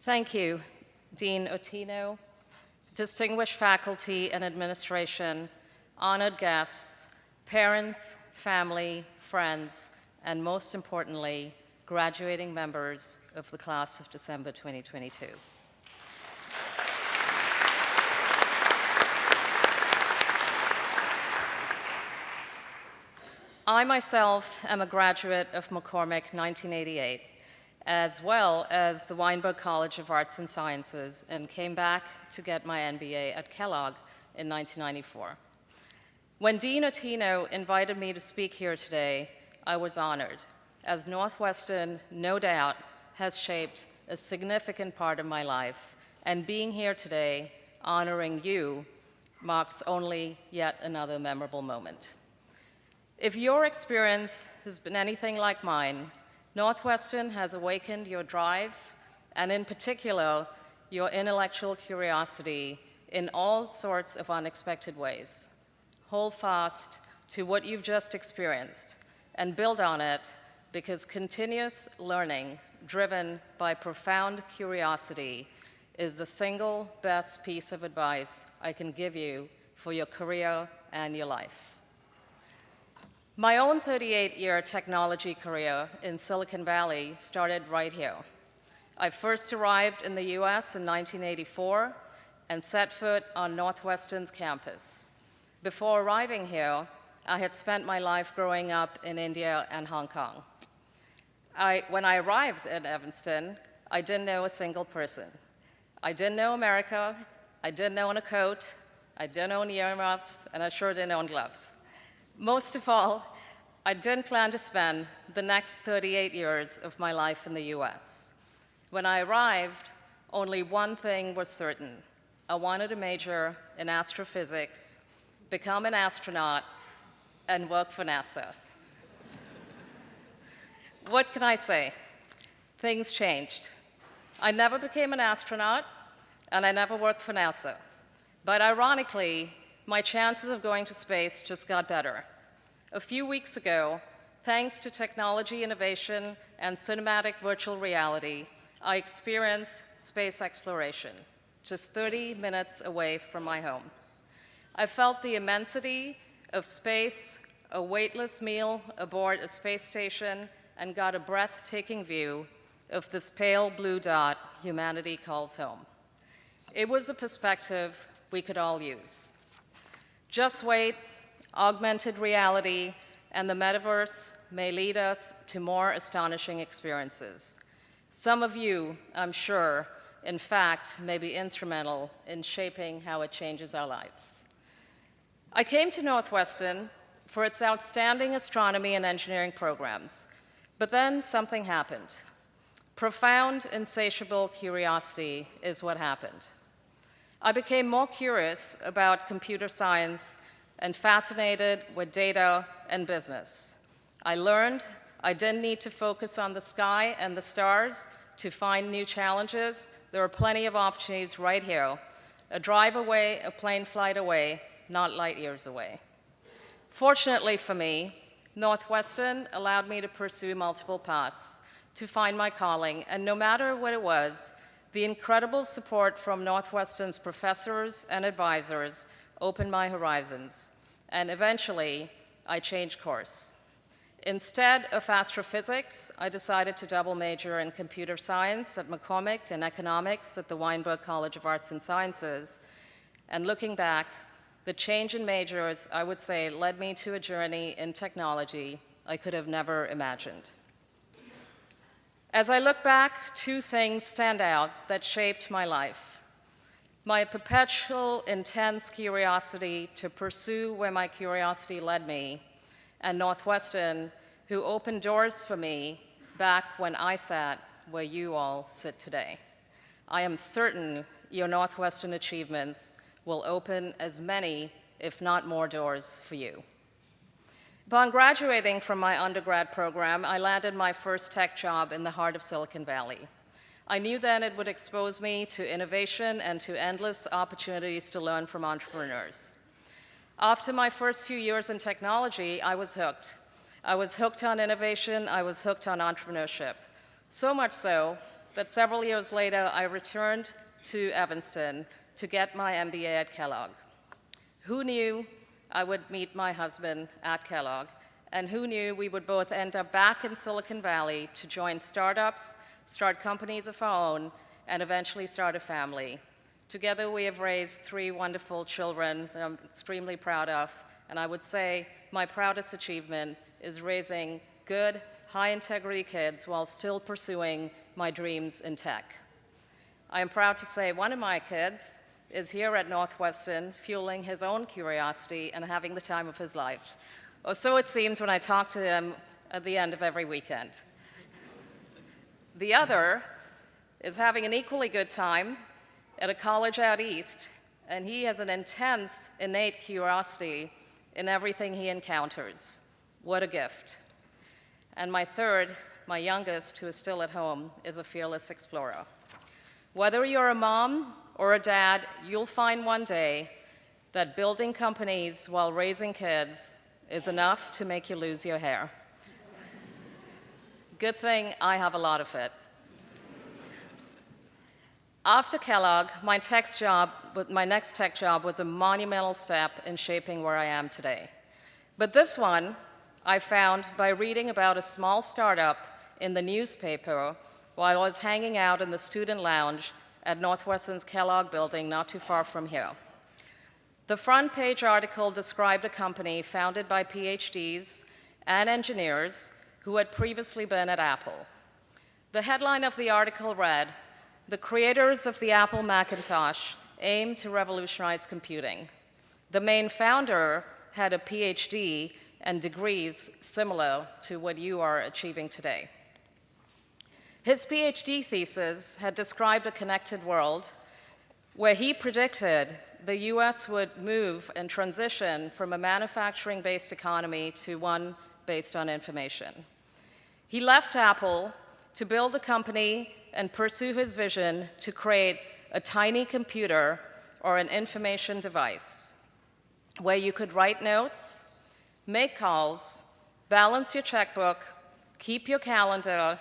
Thank you, Dean Ottino, distinguished faculty and administration, honored guests, parents, family, friends, and most importantly, graduating members of the class of December 2022. I myself am a graduate of McCormick 1988, as well as the Weinberg College of Arts and Sciences, and came back to get my MBA at Kellogg in 1994. When Dean Ottino invited me to speak here today, I was honored, as Northwestern, no doubt, has shaped a significant part of my life, and being here today, honoring you, marks only yet another memorable moment. If your experience has been anything like mine, Northwestern has awakened your drive, and in particular, your intellectual curiosity in all sorts of unexpected ways. Hold fast to what you've just experienced and build on it, because continuous learning driven by profound curiosity is the single best piece of advice I can give you for your career and your life. My own 38-year technology career in Silicon Valley started right here. I first arrived in the US in 1984 and set foot on Northwestern's campus. Before arriving here, I had spent my life growing up in India and Hong Kong. When I arrived at Evanston, I didn't know a single person. I didn't know America, I didn't own a coat, I didn't own earmuffs, and I sure didn't own gloves. Most of all, I didn't plan to spend the next 38 years of my life in the US. When I arrived, only one thing was certain. I wanted to major in astrophysics, become an astronaut, and work for NASA. What can I say? Things changed. I never became an astronaut, and I never worked for NASA. But ironically, my chances of going to space just got better. A few weeks ago, thanks to technology innovation and cinematic virtual reality, I experienced space exploration, just 30 minutes away from my home. I felt the immensity of space, a weightless meal aboard a space station, and got a breathtaking view of this pale blue dot humanity calls home. It was a perspective we could all use. Just wait, augmented reality and the metaverse may lead us to more astonishing experiences. Some of you, I'm sure, in fact, may be instrumental in shaping how it changes our lives. I came to Northwestern for its outstanding astronomy and engineering programs, but then something happened. Profound, insatiable curiosity is what happened. I became more curious about computer science and fascinated with data and business. I learned I didn't need to focus on the sky and the stars to find new challenges. There are plenty of opportunities right here. A drive away, a plane flight away, not light years away. Fortunately for me, Northwestern allowed me to pursue multiple paths to find my calling, and no matter what it was, the incredible support from Northwestern's professors and advisors opened my horizons, and eventually, I changed course. Instead of astrophysics, I decided to double major in computer science at McCormick and economics at the Weinberg College of Arts and Sciences. And looking back, the change in majors, I would say, led me to a journey in technology I could have never imagined. As I look back, two things stand out that shaped my life. My perpetual, intense curiosity to pursue where my curiosity led me, and Northwestern, who opened doors for me back when I sat where you all sit today. I am certain your Northwestern achievements will open as many, if not more, doors for you. Upon graduating from my undergrad program, I landed my first tech job in the heart of Silicon Valley. I knew then it would expose me to innovation and to endless opportunities to learn from entrepreneurs. After my first few years in technology, I was hooked. I was hooked on innovation, I was hooked on entrepreneurship. So much so that several years later, I returned to Evanston to get my MBA at Kellogg. Who knew I would meet my husband at Kellogg, and who knew we would both end up back in Silicon Valley to join startups, start companies of our own, and eventually start a family. Together, we have raised 3 wonderful children that I'm extremely proud of, and I would say my proudest achievement is raising good, high-integrity kids while still pursuing my dreams in tech. I am proud to say one of my kids is here at Northwestern, fueling his own curiosity and having the time of his life. Or so it seems when I talk to him at the end of every weekend. The other is having an equally good time at a college out east, and he has an intense, innate curiosity in everything he encounters. What a gift. And my third, my youngest, who is still at home, is a fearless explorer. Whether you're a mom or a dad, you'll find one day that building companies while raising kids is enough to make you lose your hair. Good thing I have a lot of it. After Kellogg, my next tech job was a monumental step in shaping where I am today. But this one I found by reading about a small startup in the newspaper while I was hanging out in the student lounge at Northwestern's Kellogg building not too far from here. The front page article described a company founded by PhDs and engineers who had previously been at Apple. The headline of the article read, "The creators of the Apple Macintosh aim to revolutionize computing." The main founder had a PhD and degrees similar to what you are achieving today. His PhD thesis had described a connected world where he predicted the US would move and transition from a manufacturing-based economy to one based on information. He left Apple to build a company and pursue his vision to create a tiny computer or an information device where you could write notes, make calls, balance your checkbook, keep your calendar,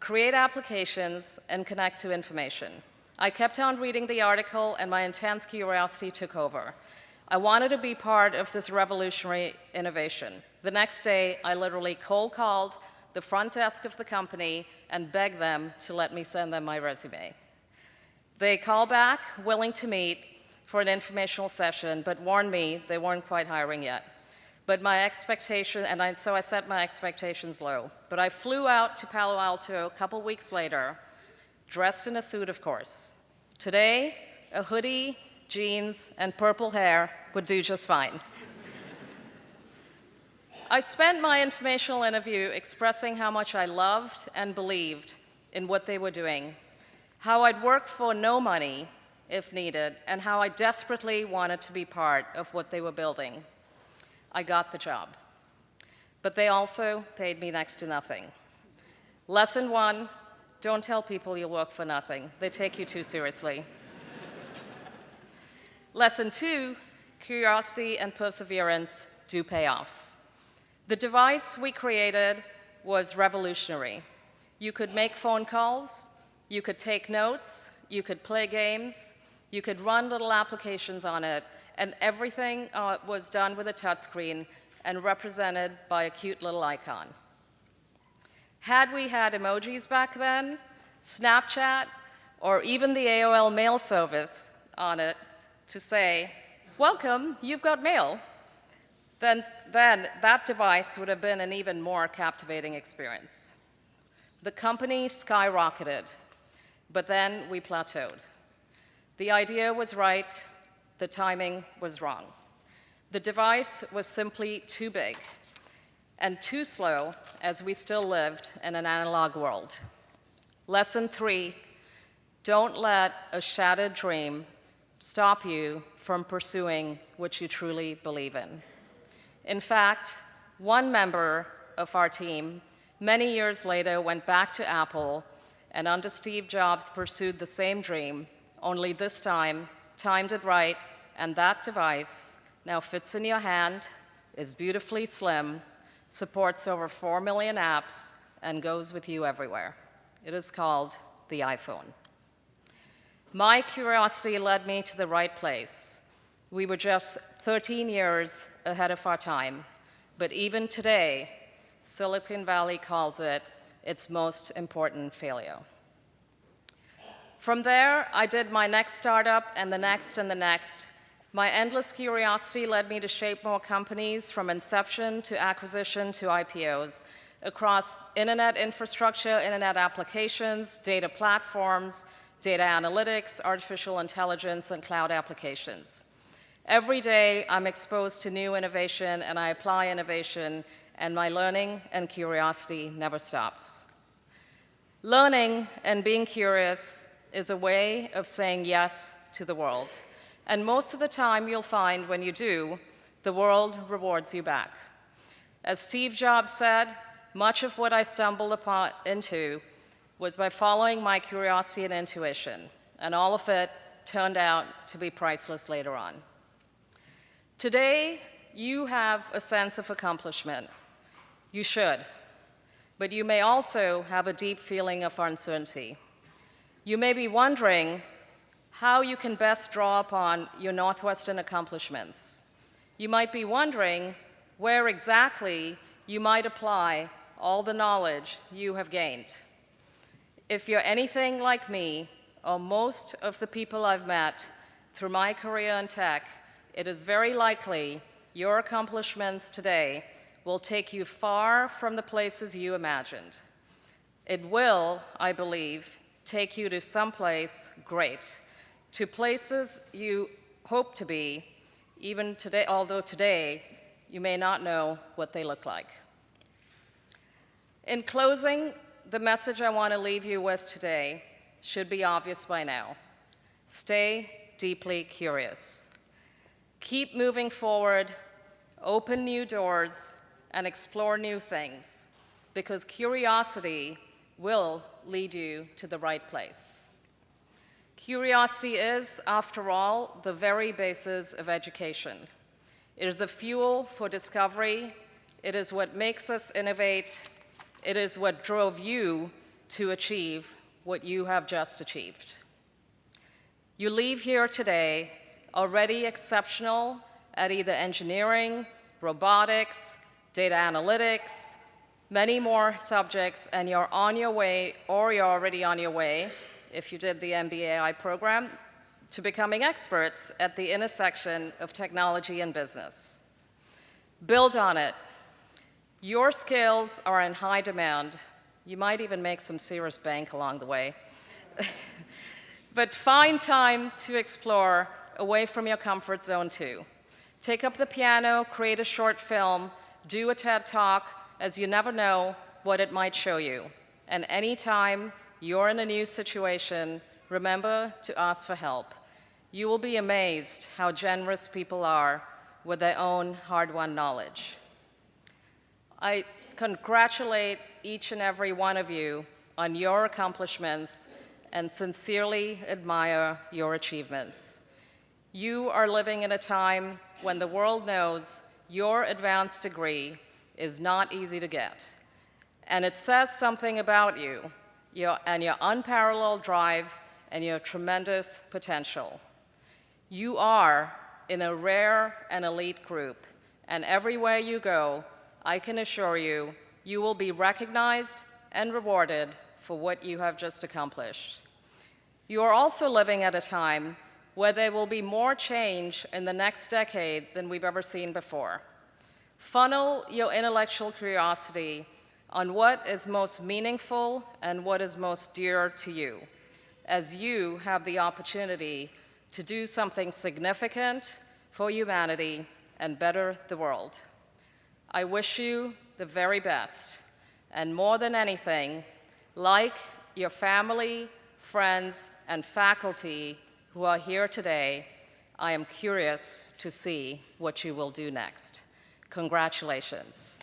create applications, and connect to information. I kept on reading the article, and my intense curiosity took over. I wanted to be part of this revolutionary innovation. The next day, I literally cold called the front desk of the company and begged them to let me send them my resume. They called back, willing to meet for an informational session, but warned me they weren't quite hiring yet. But my expectation, so I set my expectations low. But I flew out to Palo Alto a couple weeks later, dressed in a suit, of course. Today, a hoodie, jeans, and purple hair would do just fine. I spent my informational interview expressing how much I loved and believed in what they were doing, how I'd work for no money if needed, and how I desperately wanted to be part of what they were building. I got the job. But they also paid me next to nothing. Lesson 1, don't tell people you'll work for nothing. They take you too seriously. Lesson 2, curiosity and perseverance do pay off. The device we created was revolutionary. You could make phone calls, you could take notes, you could play games, you could run little applications on it, and everything was done with a touchscreen and represented by a cute little icon. Had we had emojis back then, Snapchat, or even the AOL mail service on it to say, "Welcome, you've got mail," then that device would have been an even more captivating experience. The company skyrocketed, but then we plateaued. The idea was right, the timing was wrong. The device was simply too big and too slow as we still lived in an analog world. Lesson 3, don't let a shattered dream stop you from pursuing what you truly believe in. In fact, one member of our team, many years later, went back to Apple and under Steve Jobs pursued the same dream, only this time timed it right, and that device now fits in your hand, is beautifully slim, supports over 4 million apps, and goes with you everywhere. It is called the iPhone. My curiosity led me to the right place. We were just 13 years ahead of our time, but even today, Silicon Valley calls it its most important failure. From there, I did my next startup and the next and the next. My endless curiosity led me to shape more companies from inception to acquisition to IPOs across internet infrastructure, internet applications, data platforms, data analytics, artificial intelligence, and cloud applications. Every day, I'm exposed to new innovation, and I apply innovation, and my learning and curiosity never stops. Learning and being curious is a way of saying yes to the world. And most of the time, you'll find when you do, the world rewards you back. As Steve Jobs said, much of what I stumbled into was by following my curiosity and intuition, and all of it turned out to be priceless later on. Today, you have a sense of accomplishment. You should. But you may also have a deep feeling of uncertainty. You may be wondering how you can best draw upon your Northwestern accomplishments. You might be wondering where exactly you might apply all the knowledge you have gained. If you're anything like me, or most of the people I've met through my career in tech, it is very likely your accomplishments today will take you far from the places you imagined. It will, I believe, take you to someplace great, to places you hope to be, even today, although today you may not know what they look like. In closing, the message I want to leave you with today should be obvious by now. Stay deeply curious. Keep moving forward, open new doors, and explore new things, because curiosity will lead you to the right place. Curiosity is, after all, the very basis of education. It is the fuel for discovery. It is what makes us innovate. It is what drove you to achieve what you have just achieved. You leave here today already exceptional at either engineering, robotics, data analytics, many more subjects, and you're on your way, or you're already on your way, if you did the MBAI program, to becoming experts at the intersection of technology and business. Build on it. Your skills are in high demand. You might even make some serious bank along the way. But find time to explore away from your comfort zone too. Take up the piano, create a short film, do a TED Talk, as you never know what it might show you. And anytime you're in a new situation, remember to ask for help. You will be amazed how generous people are with their own hard-won knowledge. I congratulate each and every one of you on your accomplishments and sincerely admire your achievements. You are living in a time when the world knows your advanced degree is not easy to get. And it says something about you and your unparalleled drive and your tremendous potential. You are in a rare and elite group, and everywhere you go, I can assure you, you will be recognized and rewarded for what you have just accomplished. You are also living at a time where there will be more change in the next decade than we've ever seen before. Funnel your intellectual curiosity on what is most meaningful and what is most dear to you, as you have the opportunity to do something significant for humanity and better the world. I wish you the very best, and more than anything, like your family, friends, and faculty who are here today, I am curious to see what you will do next. Congratulations.